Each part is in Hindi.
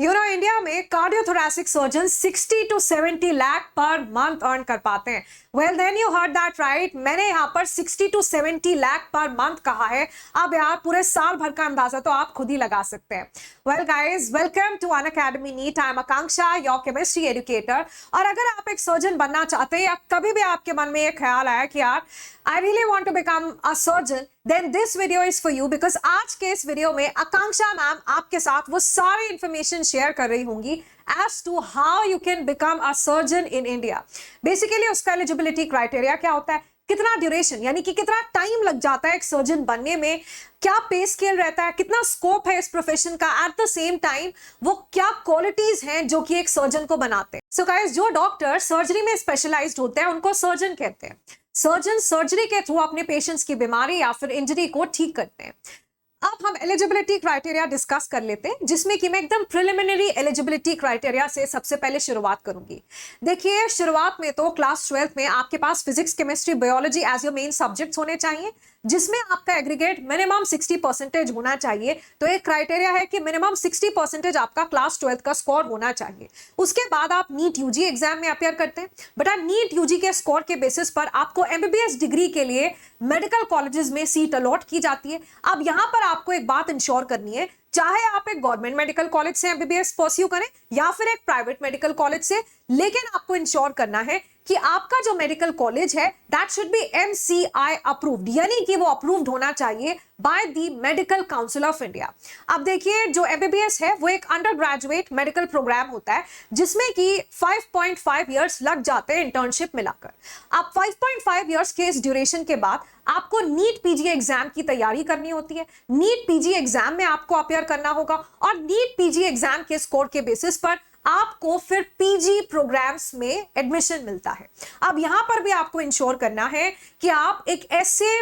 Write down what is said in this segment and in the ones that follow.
इंडिया में cardiothoracic surgeon 60 to 70 lakh per month earn कर पाते हैं। Well then you heard that right, मैंने यहाँ पर 60 to 70 लाख पर मंथ कहा है। अब यार पूरे साल भर का अंदाजा तो आप खुद ही लगा सकते हैं। Well guys, welcome to Unacademy NEET. I am Akanksha, your chemistry educator. और अगर आप एक सर्जन बनना चाहते हैं या कभी भी आपके मन में ये ख्याल आया कि यार I really want to become a surgeon, then this video is for you because आज के इस वीडियो में आकांक्षा मैम आपके साथ वो सारी इंफॉर्मेशन शेयर कर रही होंगी as to how you can become a surgeon in India। Basically उसका एलिजिबिलिटी क्राइटेरिया क्या होता है, कितना ड्यूरेशन यानी कि कितना टाइम लग जाता है एक सर्जन बनने में, क्या पे स्केल रहता है, कितना स्कोप है इस प्रोफेशन का, एट द सेम टाइम वो क्या क्वालिटीज हैं जो कि एक सर्जन को बनाते हैं। सो गाइस, जो डॉक्टर सर्जरी में स्पेशलाइज्ड होते हैं उनको सर्जन कहते हैं। सर्जन सर्जरी के थ्रू अपने पेशेंट्स की बीमारी या फिर इंजरी को ठीक करते हैं। अब हम एलिजिबिलिटी क्राइटेरिया डिस्कस कर लेते हैं, जिसमें कि मैं एकदम प्रिलिमिनरी एलिजिबिलिटी क्राइटेरिया से सबसे पहले शुरुआत करूंगी। देखिए, शुरुआत में तो क्लास 12th में आपके पास physics, chemistry, biology as your main subjects होने चाहिए, जिसमें आपका एग्रीगेट मिनिमम 60% होना चाहिए। तो एक क्राइटेरिया है कि मिनिमम 60% आपका क्लास 12th का स्कोर होना चाहिए। उसके बाद आप नीट यूजी एग्जाम में अपेयर करते हैं। बेटा, नीट यूजी के स्कोर के बेसिस पर आपको एमबीबीएस डिग्री के लिए मेडिकल कॉलेजेस में सीट अलॉट की जाती है। अब यहाँ पर आपको एक बात इंश्योर करनी है, चाहे आप एक गवर्नमेंट मेडिकल कॉलेज से एमबीबीएस परस्यू करें या फिर एक प्राइवेट मेडिकल कॉलेज से, लेकिन आपको इंश्योर करना है कि आपका जो मेडिकल कॉलेज है that should be MCI approved, यानी कि वो अप्रूव्ड होना चाहिए by the medical council of India. अब देखिए, जो एमबीबीएस है वो एक अंडर ग्रेजुएट मेडिकल प्रोग्राम होता है, जिसमें कि 5.5 इयर्स लग जाते हैं इंटर्नशिप मिलाकर। अब 5.5 इयर्स के इस ड्यूरेशन के बाद आपको नीट पीजी एग्जाम की तैयारी करनी होती है। नीट पीजी एग्जाम में आपको अपेयर करना होगा और नीट पीजी एग्जाम के स्कोर के बेसिस पर आपको फिर पीजी प्रोग्राम्स में एडमिशन मिलता है। अब यहां पर भी आपको इंश्योर करना है कि आप एक ऐसे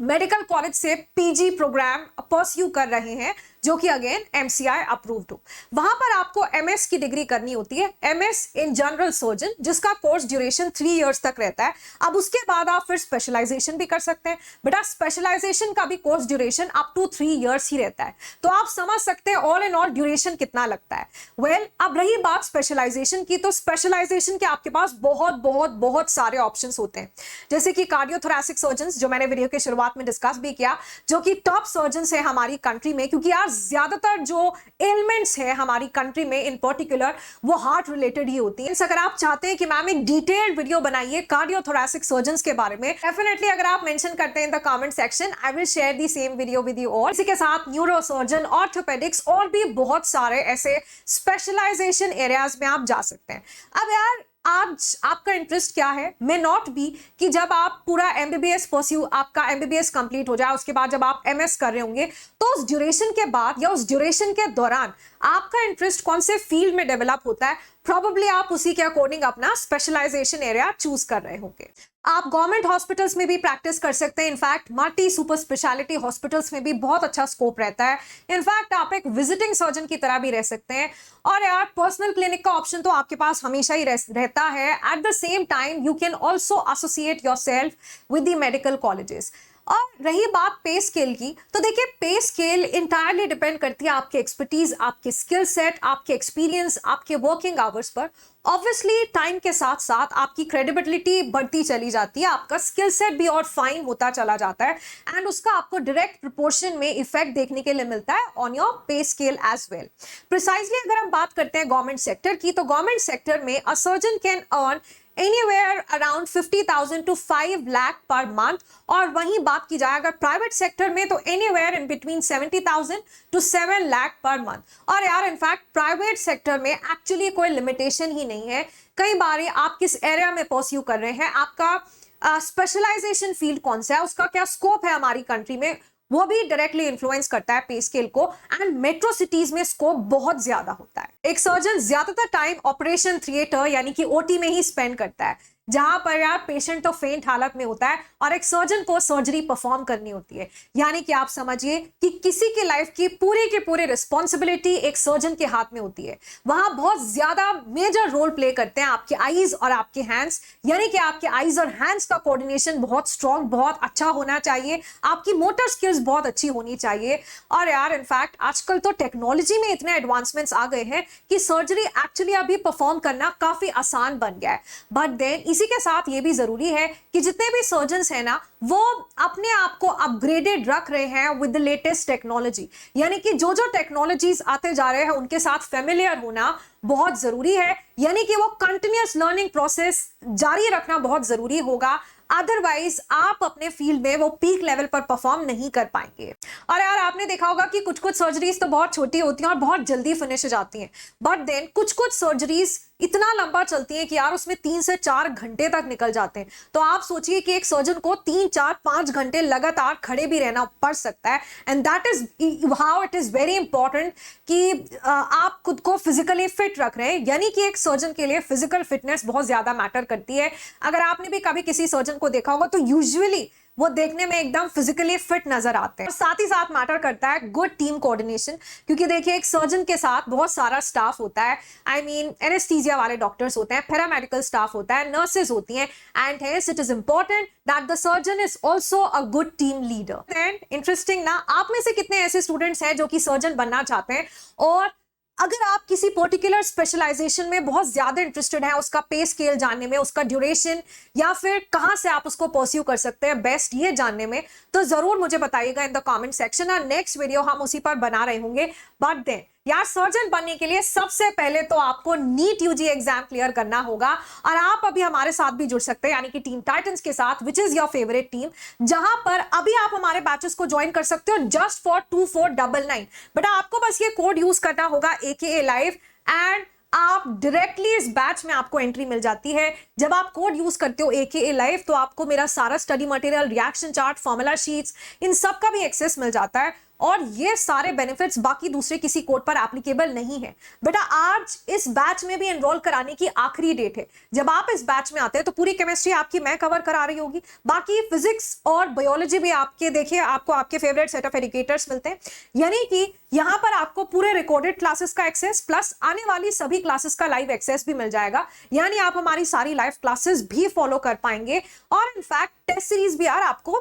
मेडिकल कॉलेज से पीजी प्रोग्राम परस्यू कर रहे हैं जो कि अगेन एमसीआई अप्रूव्ड हो। वहां पर आपको एमएस की डिग्री करनी होती है, एमएस इन जनरल सर्जन, जिसका कोर्स ड्यूरेशन 3 इयर्स तक रहता है। अब उसके बाद आप फिर स्पेशलाइजेशन भी कर सकते हैं। बेटा, स्पेशलाइजेशन का भी course duration up to 3 years ही रहता है। तो आप समझ सकते हैं ऑल इन ऑल ड्यूरेशन कितना लगता है। वेल, अब रही बात स्पेशलाइजेशन की, तो स्पेशलाइजेशन के आपके पास बहुत बहुत बहुत सारे ऑप्शन होते हैं, जैसे कि कार्डियोथोरैसिक सर्जन, जो मैंने वीडियो के शुरुआत में डिस्कस भी किया, जो कि टॉप सर्जन है हमारी कंट्री में, क्योंकि यार ज्यादातर जो एलिमेंट्स है हमारी कंट्री में इन पर्टिकुलर वो हार्ट रिलेटेड ही होती है। अगर आप चाहते हैं कि मैम एक डिटेल्ड वीडियो बनाइए कार्डियोथोरैसिक सर्जन्स के बारे में, डेफिनेटली अगर आप मेंशन करते हैं इन the comment section, I will share the same video with you. और इसी के साथ न्यूरो सर्जन, ऑर्थोपेडिक्स और भी बहुत सारे ऐसे स्पेशलाइजेशन एरियाज में आप जा सकते हैं। अब यार, आज आपका इंटरेस्ट क्या है, मे नॉट बी कि जब आप पूरा एमबीबीएस परस्यू, आपका एमबीबीएस कंप्लीट हो जाए, उसके बाद जब आप एमएस कर रहे होंगे, तो उस ड्यूरेशन के बाद या उस ड्यूरेशन के दौरान आपका इंटरेस्ट कौन से फील्ड में डेवलप होता है, प्रोबेबली आप उसी के अकॉर्डिंग अपना स्पेशलाइजेशन एरिया चूज कर रहे होंगे। आप गवर्नमेंट हॉस्पिटल्स में भी प्रैक्टिस कर सकते हैं। In fact multi super speciality hospitals में भी बहुत अच्छा स्कोप रहता है। इनफैक्ट आप एक विजिटिंग सर्जन की तरह भी रह सकते हैं। और यार, पर्सनल क्लिनिक का ऑप्शन तो आपके पास हमेशा ही रहता है। At the same time you can also associate yourself with the medical colleges. और रही बात पे स्केल की, तो देखिए, पे स्केल इंटायरली डिपेंड करती है आपके एक्सपर्टीज, आपके स्किल सेट, आपके एक्सपीरियंस, आपके working hours per. Obviously time के साथ साथ आपकी क्रेडिबिलिटी बढ़ती चली जाती है, आपका स्किल सेट भी और फाइन होता चला जाता है, एंड उसका आपको डायरेक्ट प्रोपोर्शन में इफेक्ट देखने के लिए मिलता है on your pay scale as well. Precisely अगर हम बात करते हैं गवर्नमेंट सेक्टर की, तो गवर्नमेंट सेक्टर में अ surgeon can earn anywhere around 50,000 to 5 lakh per month। और वहीं बात की जाए अगर प्राइवेट सेक्टर में, तो anywhere in between 70,000 to 7 lakh per month। और यार, इनफैक्ट प्राइवेट सेक्टर में एक्चुअली कोई लिमिटेशन ही नहीं है। कई बार आप किस एरिया में परस्यू कर रहे हैं, आपका स्पेशलाइजेशन फील्ड कौन सा है, उसका क्या स्कोप है हमारी कंट्री में, वो भी डायरेक्टली इन्फ्लुएंस करता है पे स्केल को। एंड मेट्रो सिटीज में स्कोप बहुत ज्यादा होता है। एक सर्जन ज्यादातर टाइम ऑपरेशन थिएटर यानी कि ओटी में ही स्पेंड करता है, जहां पर यार पेशेंट तो फेंट हालत में होता है और एक सर्जन को सर्जरी परफॉर्म करनी होती है। यानी कि आप समझिए कि किसी की लाइफ की पूरी रिस्पॉन्सिबिलिटी एक सर्जन के हाथ में होती है। वहां बहुत ज्यादा मेजर रोल प्ले करते हैं आपके आईज और आपके हैंड्स, यानी कि आपके आईज और हैंड्स का कोऑर्डिनेशन बहुत स्ट्रांग, बहुत अच्छा होना चाहिए, आपकी मोटर स्किल्स बहुत अच्छी होनी चाहिए। और यार इनफैक्ट आजकल तो टेक्नोलॉजी में इतने एडवांसमेंट्स आ गए हैं कि सर्जरी एक्चुअली अभी परफॉर्म करना काफी आसान बन गया है। बट देन इसी के साथ ये भी जरूरी है कि जितने भी सर्जन्स हैं ना, वो अपने आप को अपग्रेडेड रख रहे हैं विद द लेटेस्ट टेक्नोलॉजी। यानी कि जो जो टेक्नोलॉजीज आते जा रहे हैं उनके साथ फेमिलियर होना बहुत जरूरी है। यानी कि वो कंटिन्यूअस लर्निंग प्रोसेस जारी रखना बहुत जरूरी होगा, अदरवाइज आप अपने फील्ड में वो पीक लेवल पर परफॉर्म नहीं कर पाएंगे। और यार आपने देखा होगा कि कुछ कुछ सर्जरीज तो बहुत छोटी होती हैं और बहुत जल्दी फिनिश हो जाती हैं, बट देन कुछ कुछ सर्जरीज इतना लंबा चलती है कि यार उसमें 3 से 4 घंटे तक निकल जाते हैं। तो आप सोचिए कि एक सर्जन को 3, 4, 5 घंटे लगातार खड़े भी रहना पड़ सकता है। And that is how it is very important कि आप खुद को फिजिकली फिट रख रहे हैं। यानी कि एक सर्जन के लिए फिजिकल फिटनेस बहुत ज्यादा मैटर करती है। अगर आपने भी कभी किसी सर्जन को देखा होगा तो यूजुअली वो देखने में एकदम फिजिकली फिट नजर आते हैं। और साथ ही साथ मैटर करता है गुड टीम कोऑर्डिनेशन, क्योंकि देखिए एक सर्जन के साथ बहुत सारा स्टाफ होता है। आई मीन एनेस्थीसिया वाले डॉक्टर्स होते हैं, पैरामेडिकल स्टाफ होता है, नर्सेज होती हैं, and hence it is important that the surgeon is also a good team leader. And interesting ना, आप में से कितने ऐसे स्टूडेंट्स हैं जो कि सर्जन बनना चाहते हैं, और अगर आप किसी पर्टिकुलर स्पेशलाइजेशन में बहुत ज्यादा इंटरेस्टेड हैं, उसका पे स्केल जानने में, उसका ड्यूरेशन, या फिर कहां से आप उसको परस्यू कर सकते हैं बेस्ट, ये जानने में, तो जरूर मुझे बताइएगा इन द कमेंट सेक्शन। और नेक्स्ट वीडियो हम उसी पर बना रहे होंगे। बट देन यार सर्जन बनने के लिए सबसे पहले तो आपको नीट यूजी एग्जाम क्लियर करना होगा, और आप अभी हमारे साथ भी जुड़ सकते हैं, यानी कि टीम टाइटंस के साथ, which is your favourite team, जहां पर अभी आप हमारे बैचेस को ज्वाइन कर सकते हो जस्ट फॉर 2499। बेटा आपको बस ये कोड यूज करना होगा AKA लाइव, एंड आप डायरेक्टली इस बैच में आपको एंट्री मिल जाती है। जब आप कोड यूज करते हो AKA लाइव, तो आपको मेरा सारा study material, reaction chart, formula sheets, इन सब का भी एक्सेस मिल जाता है। और ये सारे बेनिफिट्स बाकी दूसरे किसी कोड पर एप्लीकेबल नहीं है। बेटा आज इस बैच में भी एनरोल कराने की आखिरी डेट है। जब आप इस बैच में आते हैं तो पूरी केमिस्ट्री आपकी मैं कवर करा रही होगी, बाकी फिजिक्स और बायोलॉजी भी आपके, देखिए आपको आपके फेवरेट सेट ऑफ एजुकेटर्स मिलते हैं। यानी कि यहाँ पर आपको पूरे रिकॉर्डेड क्लासेस का एक्सेस प्लस आने वाली सभी क्लासेस का लाइव एक्सेस भी मिल जाएगा। यानी आप हमारी सारी लाइव क्लासेस भी फॉलो कर पाएंगे। और इनफैक्ट टेस्ट सीरीज भी यार आपको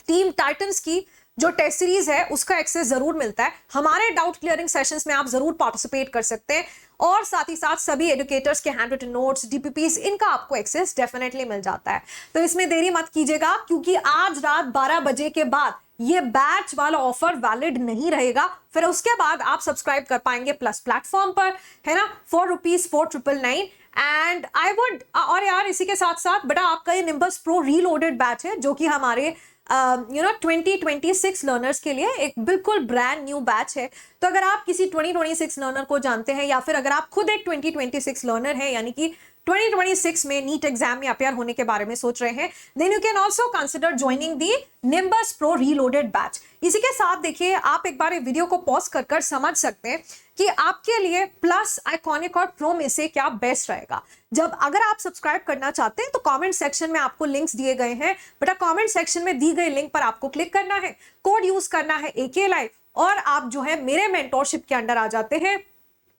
टीम टाइटंस की जो टेस्ट सीरीज है उसका एक्सेस जरूर मिलता है। हमारे डाउट क्लियरिंग सेशंस में आप जरूर पार्टिसिपेट कर सकते हैं, और साथ ही साथ सभी एजुकेटर्स के हैंड रिटन नोट्स, DPPs, इनका आपको एक्सेस डेफिनेटली मिल जाता है। तो इसमें देरी मत कीजिएगा, क्योंकि आज रात 12 बजे के बाद ये बैच वाला ऑफर वैलिड नहीं रहेगा। फिर उसके बाद आप सब्सक्राइब कर पाएंगे प्लस प्लेटफॉर्म पर, है ना, ₹4,499। एंड आई वुड, और यार इसी के साथ साथ बेटा आपका ये निम्बस प्रो रीलोडेड बैच है, जो कि हमारे 2026 लर्नर्स के लिए एक बिल्कुल ब्रांड न्यू बैच है। तो अगर आप किसी 2026 लर्नर को जानते हैं, या फिर अगर आप खुद एक 2026 लर्नर हैं, यानी कि 2026 में नीट एग्जाम में अपेयर होने के बारे में सोच रहे हैं, then you can also consider joining the Nimbus Pro Reloaded batch. इसी के साथ देखिए आप एक बार वीडियो को पॉज कर समझ सकते हैं कि आपके लिए प्लस, आइकॉनिक और प्रो में से क्या बेस्ट रहेगा। जब अगर आप सब्सक्राइब करना चाहते हैं तो कमेंट सेक्शन में आपको लिंक्स दिए गए हैं। बेटा कमेंट सेक्शन में दी गई लिंक पर आपको क्लिक करना है, कोड यूज करना है AKA लाइव, और आप जो है मेरे मेंटोरशिप के अंडर आ जाते हैं।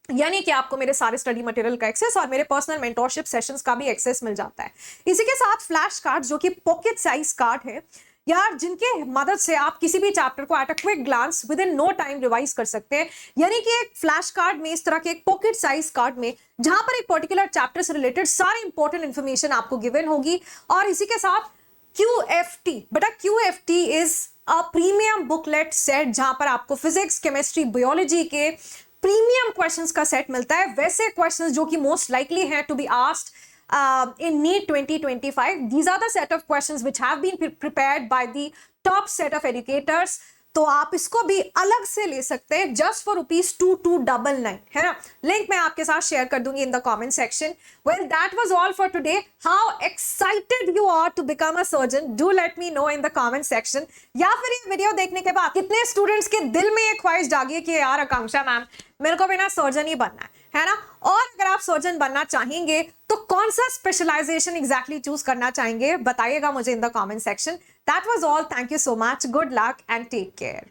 यानी कि आपको मेरे सारे स्टडी मटेरियल का एक्सेस और मेरे पर्सनल मेंटोरशिप सेशंस का भी एक्सेस मिल जाता है। इसी के साथ फ्लैश कार्ड, जो कि पॉकेट साइज कार्ड है यार, जिनके मदद से आप किसी भी चैप्टर को at a quick glance within no time revise कर सकते हैं। यानी कि एक फ्लैश कार्ड में, इस तरह के एक पॉकेट साइज कार्ड में, जहां पर एक पर्टिकुलर चैप्टर से रिलेटेड सारी इंपॉर्टेंट इंफॉर्मेशन आपको गिवन होगी। और इसी के साथ QFT, बेटा QFT is a premium booklet set, जहां पर आपको फिजिक्स, केमिस्ट्री, बायोलॉजी के प्रीमियम क्वेश्चंस का सेट मिलता है। वैसे क्वेश्चंस जो कि मोस्ट लाइकली हैं to be asked in NEET 2025. These are the set of questions which have been prepared by the top set of educators. तो आप इसको भी अलग से ले सकते हैं जस्ट फॉर ₹2299, है ना। लिंक मैं आपके साथ शेयर कर दूंगी in the comment section. Well that was all for today. How excited you are to become a surgeon, do let me know in the comment section. या फिर ये वीडियो देखने के बाद कितने स्टूडेंट्स के दिल में ये ख्वाहिश जागी है कि यार आकांक्षा मैम मेरे को भी ना सर्जन ही बनना है, है ना। और अगर आप सर्जन बनना चाहेंगे तो कौन सा स्पेशलाइजेशन एग्जैक्टली चूज करना चाहेंगे बताइएगा मुझे in the comment section. That was all, thank you so much, good luck and take care.